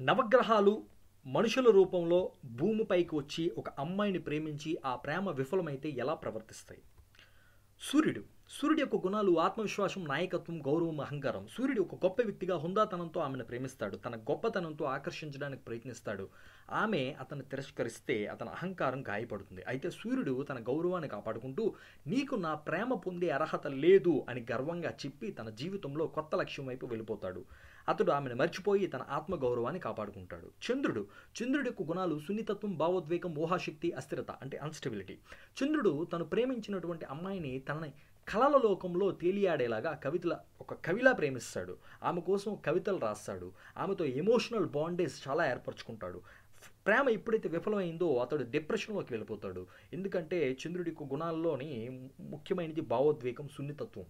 నవగ్రహాలు మనుషుల రూపంలో భూమిపైకి వచ్చి ఒక అమ్మాయిని ప్రేమించి ఆ ప్రేమ విఫలమైతే ఎలా ప్రవర్తిస్తాయి? సూర్యుడు. సూర్యుడి యొక్క గుణాలు ఆత్మవిశ్వాసం, నాయకత్వం, గౌరవం, అహంకారం. సూర్యుడు ఒక గొప్ప వ్యక్తిగా హుందాతనంతో ఆమెను ప్రేమిస్తాడు. తన గొప్పతనంతో ఆకర్షించడానికి ప్రయత్నిస్తాడు. ఆమె అతన్ని తిరస్కరిస్తే అతని అహంకారం గాయపడుతుంది. అయితే సూర్యుడు తన గౌరవాన్ని కాపాడుకుంటూ నీకు నా ప్రేమ పొందే అర్హత లేదు అని గర్వంగా చెప్పి తన జీవితంలో కొత్త లక్ష్యం వైపు వెళ్ళిపోతాడు. అతడు ఆమెను మర్చిపోయి తన ఆత్మగౌరవాన్ని కాపాడుకుంటాడు. చంద్రుడు. చంద్రుడి యొక్క గుణాలు సున్నితత్వం, భావోద్వేగం, ఊహాశక్తి, అస్థిరత అంటే అన్స్టెబిలిటీ. చంద్రుడు తను ప్రేమించినటువంటి అమ్మాయిని తనని కలల లోకంలో తేలియాడేలాగా ఒక కవిలా ప్రేమిస్తాడు. ఆమె కోసం కవితలు రాస్తాడు. ఆమెతో ఎమోషనల్ బాండేజ్ చాలా ఏర్పరచుకుంటాడు. ప్రేమ ఎప్పుడైతే విఫలమైందో అతడు డిప్రెషన్లోకి వెళ్ళిపోతాడు. ఎందుకంటే చంద్రుడి యొక్క గుణాల్లోని ముఖ్యమైనది భావోద్వేగం, సున్నితత్వం.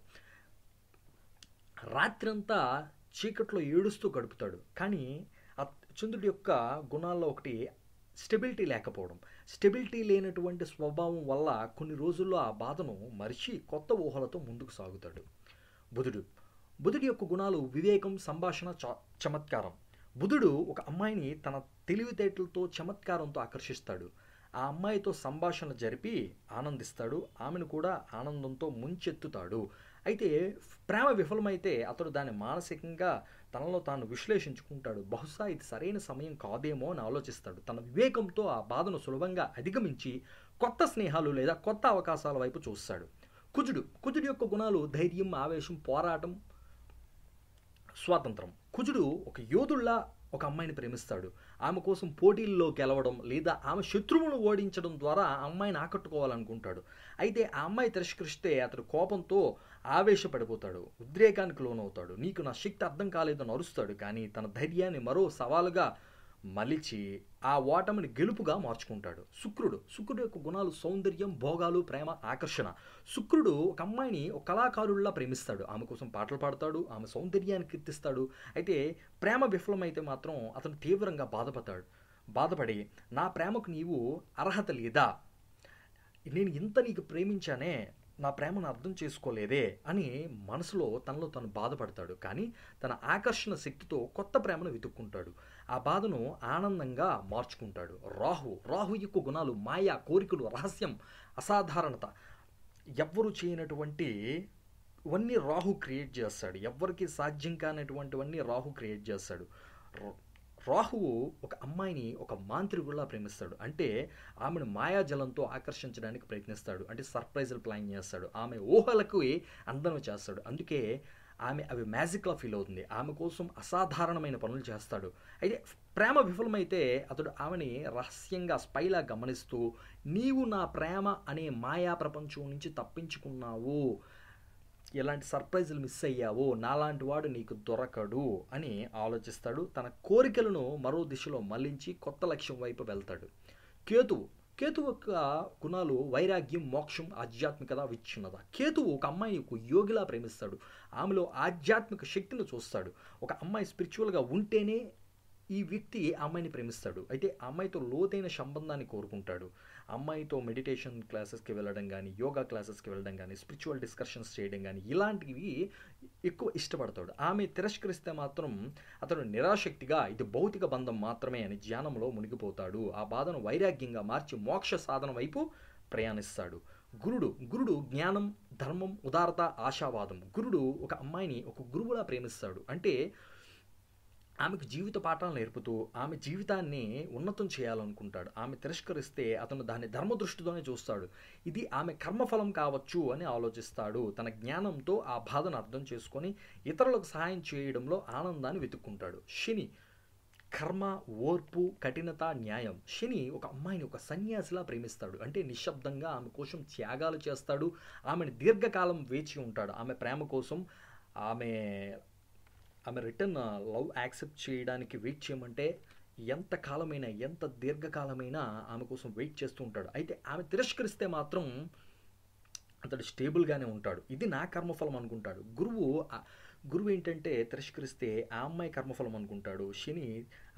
రాత్రంతా చీకట్లో ఏడుస్తూ గడుపుతాడు. కానీ చంద్రుడి యొక్క గుణాల్లో ఒకటి స్టెబిలిటీ లేకపోవడం. స్టెబిలిటీ లేనటువంటి స్వభావం వల్ల కొన్ని రోజుల్లో ఆ బాధను మరిచి కొత్త ఊహలతో ముందుకు సాగుతాడు. బుధుడు. బుధుడి యొక్క గుణాలు వివేకం, సంభాషణ, చమత్కారం. బుధుడు ఒక అమ్మాయిని తన తెలివితేటలతో, చమత్కారంతో ఆకర్షిస్తాడు. ఆ అమ్మాయితో సంభాషణ జరిపి ఆనందిస్తాడు. ఆమెను కూడా ఆనందంతో ముంచెత్తుతాడు. అయితే ప్రేమ విఫలమైతే అతడు దాన్ని మానసికంగా తనలో తాను విశ్లేషించుకుంటాడు. బహుశా ఇది సరైన సమయం కాదేమో అని ఆలోచిస్తాడు. తన వివేకంతో ఆ బాధను సులభంగా అధిగమించి కొత్త స్నేహాలు లేదా కొత్త అవకాశాల వైపు చూస్తాడు. కుజుడు. కుజుడి యొక్క గుణాలు ధైర్యం, ఆవేశం, పోరాటం, స్వాతంత్రం. కుజుడు ఒక యోధుల్లా ఒక అమ్మాయిని ప్రేమిస్తాడు. ఆమె కోసం పోటీల్లో గెలవడం లేదా ఆమె శత్రువును ఓడించడం ద్వారా ఆ అమ్మాయిని ఆకట్టుకోవాలనుకుంటాడు. అయితే ఆ అమ్మాయి తిరస్కరిస్తే అతడు కోపంతో ఆవేశపడిపోతాడు, ఉద్రేకానికి లోనవుతాడు. నీకు నా శక్తి అర్థం కాలేదని అరుస్తాడు. కానీ తన ధైర్యాన్ని మరో సవాలుగా మలిచి ఆ ఓటమిని గెలుపుగా మార్చుకుంటాడు. శుక్రుడు. శుక్రుడు యొక్క గుణాలు సౌందర్యం, భోగాలు, ప్రేమ, ఆకర్షణ. శుక్రుడు ఒక అమ్మాయిని ఒక కళాకారుల్లా ప్రేమిస్తాడు. ఆమె కోసం పాటలు పాడతాడు, ఆమె సౌందర్యాన్ని కీర్తిస్తాడు. అయితే ప్రేమ విఫలమైతే మాత్రం అతను తీవ్రంగా బాధపడి నా ప్రేమకు నీవు అర్హత లేదా, నేను ఇంత నీకు ప్రేమించానే, నా ప్రేమను అర్థం చేసుకోలేదే అని మనసులో తనలో తను బాధపడతాడు. కానీ తన ఆకర్షణ శక్తితో కొత్త ప్రేమను వెతుక్కుంటాడు. ఆ బాధను ఆనందంగా మార్చుకుంటాడు. రాహు యొక్క గుణాలు మాయ, కోరికలు, రహస్యం, అసాధారణత. ఎవ్వరు చేయనటువంటి ఇవన్నీ రాహు క్రియేట్ చేస్తాడు. ఎవ్వరికి సాధ్యం కానటువంటివన్నీ రాహు క్రియేట్ చేస్తాడు. రాహువు ఒక అమ్మాయిని ఒక మాంత్రికుల్లా ప్రేమిస్తాడు. అంటే ఆమెను మాయాజలంతో ఆకర్షించడానికి ప్రయత్నిస్తాడు. అంటే సర్ప్రైజులు ప్లాన్ చేస్తాడు. ఆమె ఊహలకు అందం చేస్తాడు. అందుకే ఆమె అవి మ్యాజిక్లా ఫీల్ అవుతుంది. ఆమె కోసం అసాధారణమైన పనులు చేస్తాడు. అయితే ప్రేమ విఫలమైతే అతడు ఆమెని రహస్యంగా స్పైలా గమనిస్తూ నీవు నా ప్రేమ అనే మాయా ప్రపంచం నుంచి తప్పించుకున్నావు, ఎలాంటి సర్ప్రైజులు మిస్ అయ్యావో, నాలాంటి వాడు నీకు దొరకడు అని ఆలోచిస్తాడు. తన కోరికలను మరో దిశలో మళ్లించి కొత్త లక్ష్యం వైపు వెళ్తాడు. కేతువు యొక్క గుణాలు వైరాగ్యం, మోక్షం, ఆధ్యాత్మికత, విచ్ఛిన్నత. కేతువు ఒక అమ్మాయిని ఒక యోగిలా ప్రేమిస్తాడు. ఆమెలో ఆధ్యాత్మిక శక్తిని చూస్తాడు. ఒక అమ్మాయి స్పిరిచువల్గా ఉంటేనే ఈ వ్యక్తి ఆ అమ్మాయిని ప్రేమిస్తాడు. అయితే ఆ అమ్మాయితో లోతైన సంబంధాన్ని కోరుకుంటాడు. అమ్మాయితో మెడిటేషన్ క్లాసెస్కి వెళ్ళడం కానీ, యోగా క్లాసెస్కి వెళ్ళడం కానీ, స్పిరిచువల్ డిస్కషన్స్ చేయడం కానీ ఇలాంటివి ఎక్కువ ఇష్టపడతాడు. ఆమె తిరస్కరిస్తే మాత్రం అతను నిరాశక్తిగా ఇది భౌతిక బంధం మాత్రమే అని ధ్యానంలో మునిగిపోతాడు. ఆ బాధను వైరాగ్యంగా మార్చి మోక్ష సాధన వైపు ప్రయాణిస్తాడు. గురుడు జ్ఞానం, ధర్మం, ఉదారత, ఆశావాదం. గురుడు ఒక అమ్మాయిని ఒక గురువులా ప్రేమిస్తాడు. అంటే ఆమెకు జీవిత పాఠాలు నేర్పుతూ ఆమె జీవితాన్ని ఉన్నతం చేయాలనుకుంటాడు. ఆమె తిరస్కరిస్తే అతను దాన్ని ధర్మదృష్టితోనే చూస్తాడు. ఇది ఆమె కర్మఫలం కావచ్చు అని ఆలోచిస్తాడు. తన జ్ఞానంతో ఆ బాధను అర్థం చేసుకొని ఇతరులకు సహాయం చేయడంలో ఆనందాన్ని వెతుక్కుంటాడు. శని. కర్మ, ఓర్పు, కఠినత, న్యాయం. శని ఒక అమ్మాయిని ఒక సన్యాసిలా ప్రేమిస్తాడు. అంటే నిశ్శబ్దంగా ఆమె కోసం త్యాగాలు చేస్తాడు. ఆమెను దీర్ఘకాలం వేచి ఉంటాడు. ఆమె ప్రేమ కోసం ఆమె రిటర్న్ లవ్ యాక్సెప్ట్ చేయడానికి వెయిట్ చేయమంటే ఎంత కాలమైనా, ఎంత దీర్ఘకాలమైనా ఆమె కోసం వెయిట్ చేస్తూ ఉంటాడు. అయితే ఆమె తిరస్కరిస్తే మాత్రం అతడు స్టేబుల్గానే ఉంటాడు. ఇది నా కర్మఫలం అనుకుంటాడు. గురువు ఏంటంటే తిరస్కరిస్తే ఆ అమ్మాయి కర్మఫలం అనుకుంటాడు. శని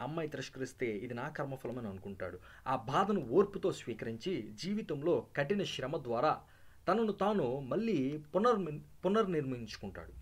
ఆ అమ్మాయి తిరస్కరిస్తే ఇది నా కర్మఫలం అని అనుకుంటాడు. ఆ బాధను ఓర్పుతో స్వీకరించి జీవితంలో కఠిన శ్రమ ద్వారా తనను తాను మళ్ళీ పునర్నిర్మించుకుంటాడు.